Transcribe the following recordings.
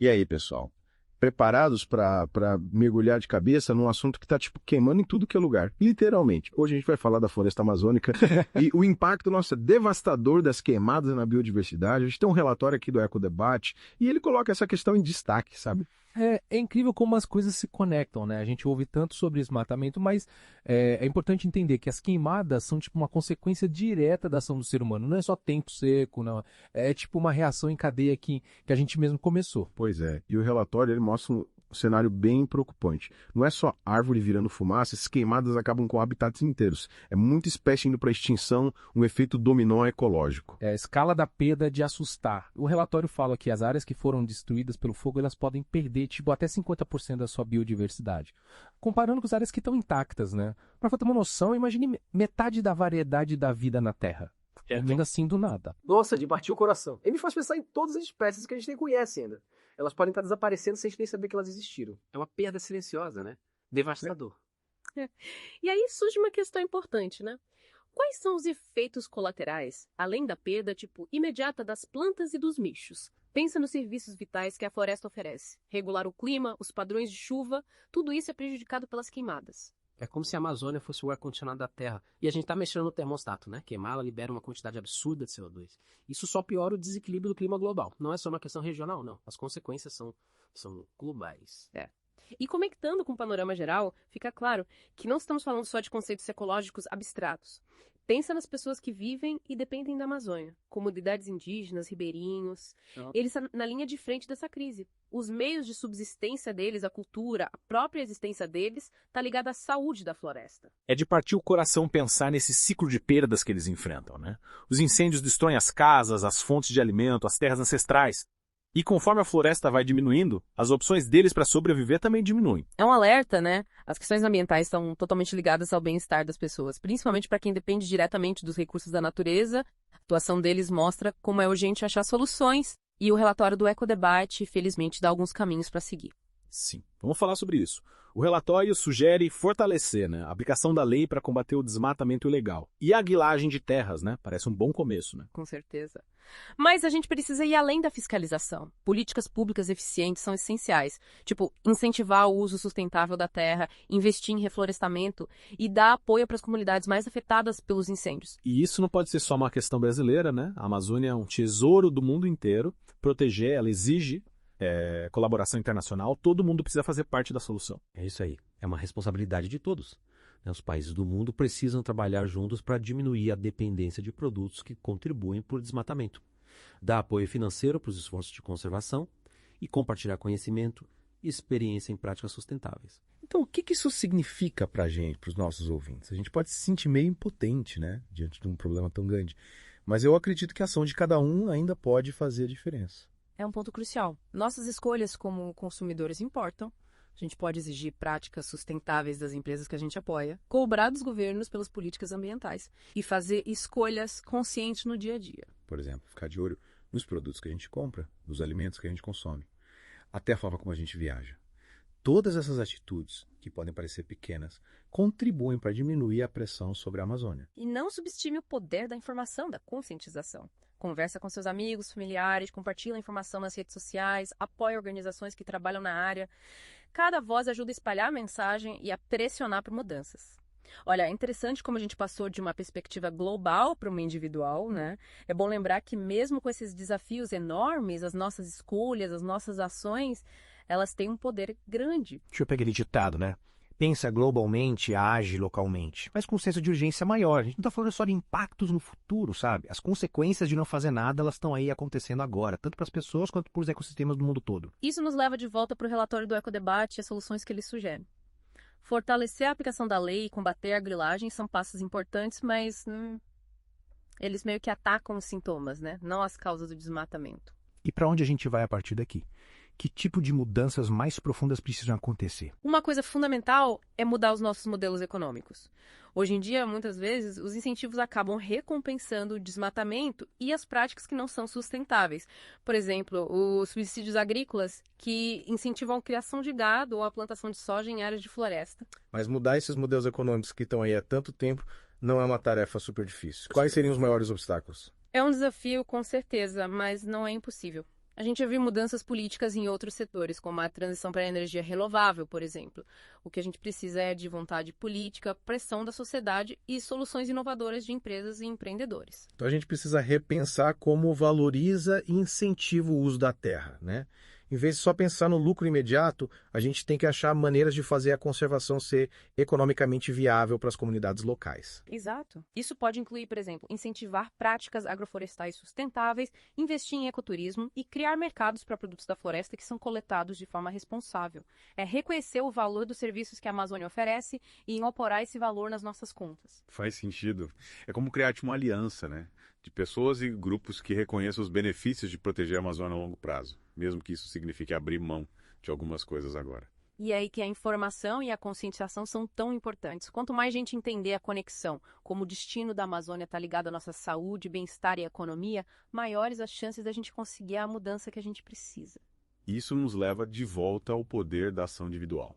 E aí, pessoal? Preparados para mergulhar de cabeça num assunto que está queimando em tudo que é lugar, literalmente. Hoje a gente vai falar da floresta amazônica e o impacto nosso devastador das queimadas na biodiversidade. A gente tem um relatório aqui do Ecodebate e ele coloca essa questão em destaque, sabe? É incrível como as coisas se conectam, né? A gente ouve tanto sobre desmatamento, mas é importante entender que as queimadas são tipo uma consequência direta da ação do ser humano. Não é só tempo seco, não. É tipo uma reação em cadeia que a gente mesmo começou. Pois é, e o relatório ele mostra um cenário bem preocupante. Não é só árvore virando fumaça, essas queimadas acabam com habitats inteiros. É muita espécie indo para extinção, um efeito dominó ecológico. É a escala da perda é de assustar. O relatório fala que as áreas que foram destruídas pelo fogo, elas podem perder tipo até 50% da sua biodiversidade. Comparando com as áreas que estão intactas, né? Para ter uma noção, imagine metade da variedade da vida na Terra. Vindo assim do nada. Nossa, de partir o coração. Ele me faz pensar em todas as espécies que a gente nem conhece ainda. Elas podem estar desaparecendo sem a gente nem saber que elas existiram. É uma perda silenciosa, né? Devastador. E aí surge uma questão importante, né? Quais são os efeitos colaterais, além da perda, imediata das plantas e dos bichos? Pensa nos serviços vitais que a floresta oferece. Regular o clima, os padrões de chuva, tudo isso é prejudicado pelas queimadas. É como se a Amazônia fosse o ar-condicionado da Terra. E a gente tá mexendo no termostato, né? Queimá-la libera uma quantidade absurda de CO2. Isso só piora o desequilíbrio do clima global. Não é só uma questão regional, não. As consequências são globais. E conectando com o panorama geral, fica claro que não estamos falando só de conceitos ecológicos abstratos. Pensa nas pessoas que vivem e dependem da Amazônia, comunidades indígenas, ribeirinhos. Eles estão na linha de frente dessa crise. Os meios de subsistência deles, a cultura, a própria existência deles, está ligada à saúde da floresta. É de partir o coração pensar nesse ciclo de perdas que eles enfrentam, né? Os incêndios destroem as casas, as fontes de alimento, as terras ancestrais. E conforme a floresta vai diminuindo, as opções deles para sobreviver também diminuem. É um alerta, né? As questões ambientais estão totalmente ligadas ao bem-estar das pessoas, principalmente para quem depende diretamente dos recursos da natureza. A atuação deles mostra como é urgente achar soluções e o relatório do Ecodebate, felizmente, dá alguns caminhos para seguir. Sim, vamos falar sobre isso. O relatório sugere fortalecer, né, a aplicação da lei para combater o desmatamento ilegal. E a aguilagem de terras, né? Parece um bom começo, né? Com certeza. Mas a gente precisa ir além da fiscalização. Políticas públicas eficientes são essenciais. Incentivar o uso sustentável da terra, investir em reflorestamento e dar apoio para as comunidades mais afetadas pelos incêndios. E isso não pode ser só uma questão brasileira, né? A Amazônia é um tesouro do mundo inteiro. Proteger, ela exige colaboração internacional, todo mundo precisa fazer parte da solução. É isso aí, é uma responsabilidade de todos. Os países do mundo precisam trabalhar juntos para diminuir a dependência de produtos que contribuem para o desmatamento, dar apoio financeiro para os esforços de conservação e compartilhar conhecimento e experiência em práticas sustentáveis. Então, o que isso significa para a gente, para os nossos ouvintes? A gente pode se sentir meio impotente, né, diante de um problema tão grande, mas eu acredito que a ação de cada um ainda pode fazer a diferença. É um ponto crucial. Nossas escolhas como consumidores importam. A gente pode exigir práticas sustentáveis das empresas que a gente apoia, cobrar dos governos pelas políticas ambientais e fazer escolhas conscientes no dia a dia. Por exemplo, ficar de olho nos produtos que a gente compra, nos alimentos que a gente consome, até a forma como a gente viaja. Todas essas atitudes, que podem parecer pequenas, contribuem para diminuir a pressão sobre a Amazônia. E não subestime o poder da informação, da conscientização. Conversa com seus amigos, familiares, compartilha a informação nas redes sociais, apoia organizações que trabalham na área. Cada voz ajuda a espalhar a mensagem e a pressionar por mudanças. Olha, é interessante como a gente passou de uma perspectiva global para uma individual, né? É bom lembrar que mesmo com esses desafios enormes, as nossas escolhas, as nossas ações, elas têm um poder grande. Deixa eu pegar aquele ditado, né? Pensa globalmente, age localmente, mas com um senso de urgência maior. A gente não está falando só de impactos no futuro, sabe? As consequências de não fazer nada, elas estão aí acontecendo agora, tanto para as pessoas quanto para os ecossistemas do mundo todo. Isso nos leva de volta para o relatório do Ecodebate e as soluções que ele sugere. Fortalecer a aplicação da lei e combater a grilagem são passos importantes, mas eles meio que atacam os sintomas, né? Não as causas do desmatamento. E para onde a gente vai a partir daqui? Que tipo de mudanças mais profundas precisam acontecer? Uma coisa fundamental é mudar os nossos modelos econômicos. Hoje em dia, muitas vezes, os incentivos acabam recompensando o desmatamento e as práticas que não são sustentáveis. Por exemplo, os subsídios agrícolas que incentivam a criação de gado ou a plantação de soja em áreas de floresta. Mas mudar esses modelos econômicos que estão aí há tanto tempo não é uma tarefa super difícil. Quais seriam os maiores obstáculos? É um desafio, com certeza, mas não é impossível. A gente já viu mudanças políticas em outros setores, como a transição para a energia renovável, por exemplo. O que a gente precisa é de vontade política, pressão da sociedade e soluções inovadoras de empresas e empreendedores. Então a gente precisa repensar como valoriza e incentiva o uso da terra, né? Em vez de só pensar no lucro imediato, a gente tem que achar maneiras de fazer a conservação ser economicamente viável para as comunidades locais. Exato. Isso pode incluir, por exemplo, incentivar práticas agroflorestais sustentáveis, investir em ecoturismo e criar mercados para produtos da floresta que são coletados de forma responsável. É reconhecer o valor dos serviços que a Amazônia oferece e incorporar esse valor nas nossas contas. Faz sentido. É como criar uma aliança, né? De pessoas e grupos que reconheçam os benefícios de proteger a Amazônia a longo prazo, mesmo que isso signifique abrir mão de algumas coisas agora. E é aí que a informação e a conscientização são tão importantes. Quanto mais gente entender a conexão, como o destino da Amazônia está ligado à nossa saúde, bem-estar e economia, maiores as chances da gente conseguir a mudança que a gente precisa. Isso nos leva de volta ao poder da ação individual.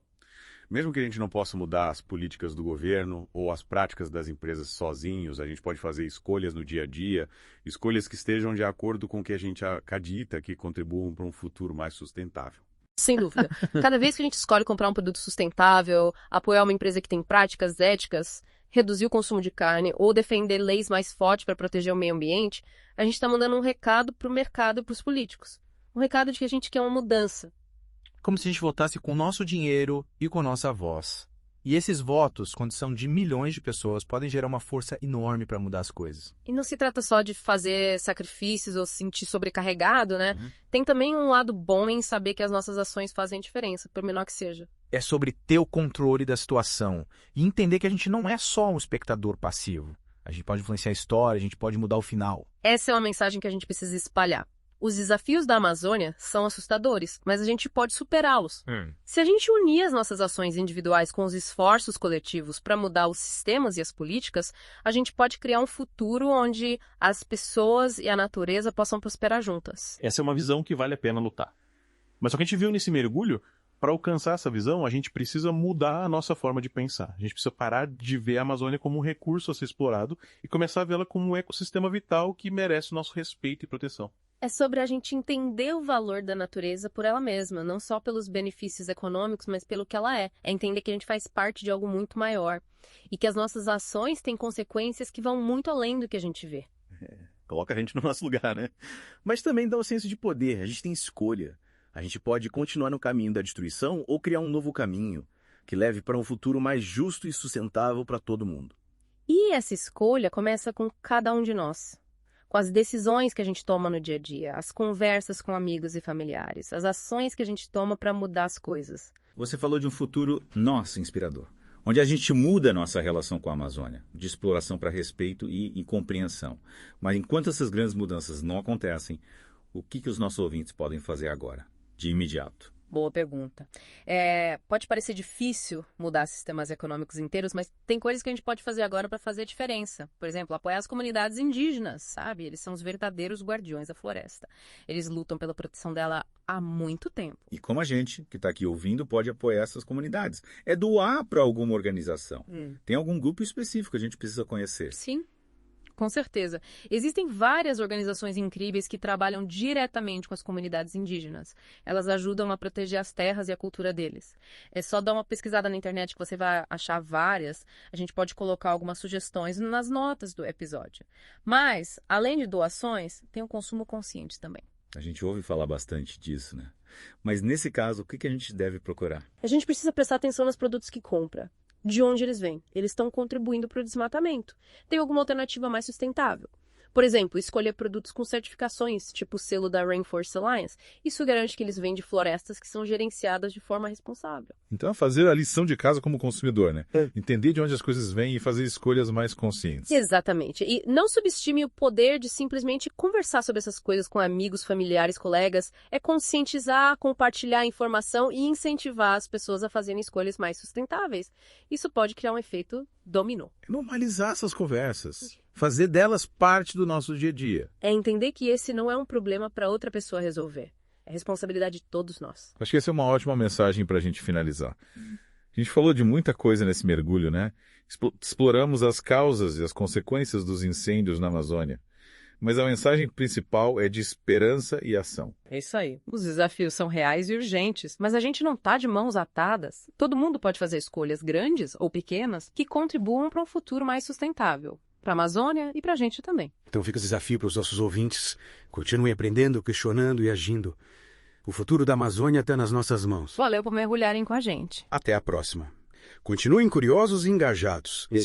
Mesmo que a gente não possa mudar as políticas do governo ou as práticas das empresas sozinhos, a gente pode fazer escolhas no dia a dia, escolhas que estejam de acordo com o que a gente acredita que contribuam para um futuro mais sustentável. Sem dúvida. Cada vez que a gente escolhe comprar um produto sustentável, apoiar uma empresa que tem práticas éticas, reduzir o consumo de carne ou defender leis mais fortes para proteger o meio ambiente, a gente está mandando um recado para o mercado e para os políticos. Um recado de que a gente quer uma mudança. Como se a gente votasse com o nosso dinheiro e com a nossa voz. E esses votos, quando são de milhões de pessoas, podem gerar uma força enorme para mudar as coisas. E não se trata só de fazer sacrifícios ou se sentir sobrecarregado, né? Tem também um lado bom em saber que as nossas ações fazem diferença, por menor que seja. É sobre ter o controle da situação e entender que a gente não é só um espectador passivo. A gente pode influenciar a história, a gente pode mudar o final. Essa é uma mensagem que a gente precisa espalhar. Os desafios da Amazônia são assustadores, mas a gente pode superá-los. Se a gente unir as nossas ações individuais com os esforços coletivos para mudar os sistemas e as políticas, a gente pode criar um futuro onde as pessoas e a natureza possam prosperar juntas. Essa é uma visão que vale a pena lutar. Mas só que a gente viu nesse mergulho, para alcançar essa visão, a gente precisa mudar a nossa forma de pensar. A gente precisa parar de ver a Amazônia como um recurso a ser explorado e começar a vê-la como um ecossistema vital que merece o nosso respeito e proteção. É sobre a gente entender o valor da natureza por ela mesma, não só pelos benefícios econômicos, mas pelo que ela é. É entender que a gente faz parte de algo muito maior e que as nossas ações têm consequências que vão muito além do que a gente vê. Coloca a gente no nosso lugar, né? Mas também dá um senso de poder, a gente tem escolha. A gente pode continuar no caminho da destruição ou criar um novo caminho que leve para um futuro mais justo e sustentável para todo mundo. E essa escolha começa com cada um de nós. Com as decisões que a gente toma no dia a dia, as conversas com amigos e familiares, as ações que a gente toma para mudar as coisas. Você falou de um futuro nosso inspirador, onde a gente muda a nossa relação com a Amazônia, de exploração para respeito e compreensão. Mas enquanto essas grandes mudanças não acontecem, o que os nossos ouvintes podem fazer agora, de imediato? Boa pergunta. Pode parecer difícil mudar sistemas econômicos inteiros, mas tem coisas que a gente pode fazer agora para fazer a diferença. Por exemplo, apoiar as comunidades indígenas, sabe? Eles são os verdadeiros guardiões da floresta. Eles lutam pela proteção dela há muito tempo. E como a gente, que está aqui ouvindo, pode apoiar essas comunidades? É doar para alguma organização. Tem algum grupo específico que a gente precisa conhecer? Sim. Com certeza. Existem várias organizações incríveis que trabalham diretamente com as comunidades indígenas. Elas ajudam a proteger as terras e a cultura deles. É só dar uma pesquisada na internet que você vai achar várias. A gente pode colocar algumas sugestões nas notas do episódio. Mas, além de doações, tem o consumo consciente também. A gente ouve falar bastante disso, né? Mas nesse caso, o que a gente deve procurar? A gente precisa prestar atenção nos produtos que compra. De onde eles vêm? Eles estão contribuindo para o desmatamento. Tem alguma alternativa mais sustentável? Por exemplo, escolher produtos com certificações, tipo o selo da Rainforest Alliance. Isso garante que eles vêm de florestas que são gerenciadas de forma responsável. Então é fazer a lição de casa como consumidor, né? Entender de onde as coisas vêm e fazer escolhas mais conscientes. Exatamente. E não subestime o poder de simplesmente conversar sobre essas coisas com amigos, familiares, colegas. É conscientizar, compartilhar informação e incentivar as pessoas a fazerem escolhas mais sustentáveis. Isso pode criar um efeito dominó. Normalizar essas conversas. Fazer delas parte do nosso dia a dia. É entender que esse não é um problema para outra pessoa resolver. É responsabilidade de todos nós. Acho que essa é uma ótima mensagem para a gente finalizar. A gente falou de muita coisa nesse mergulho, né? Exploramos as causas e as consequências dos incêndios na Amazônia. Mas a mensagem principal é de esperança e ação. É isso aí. Os desafios são reais e urgentes, mas a gente não tá de mãos atadas. Todo mundo pode fazer escolhas grandes ou pequenas que contribuam para um futuro mais sustentável. Para a Amazônia e para a gente também. Então fica o desafio para os nossos ouvintes. Continuem aprendendo, questionando e agindo. O futuro da Amazônia está nas nossas mãos. Valeu por mergulharem com a gente. Até a próxima. Continuem curiosos e engajados.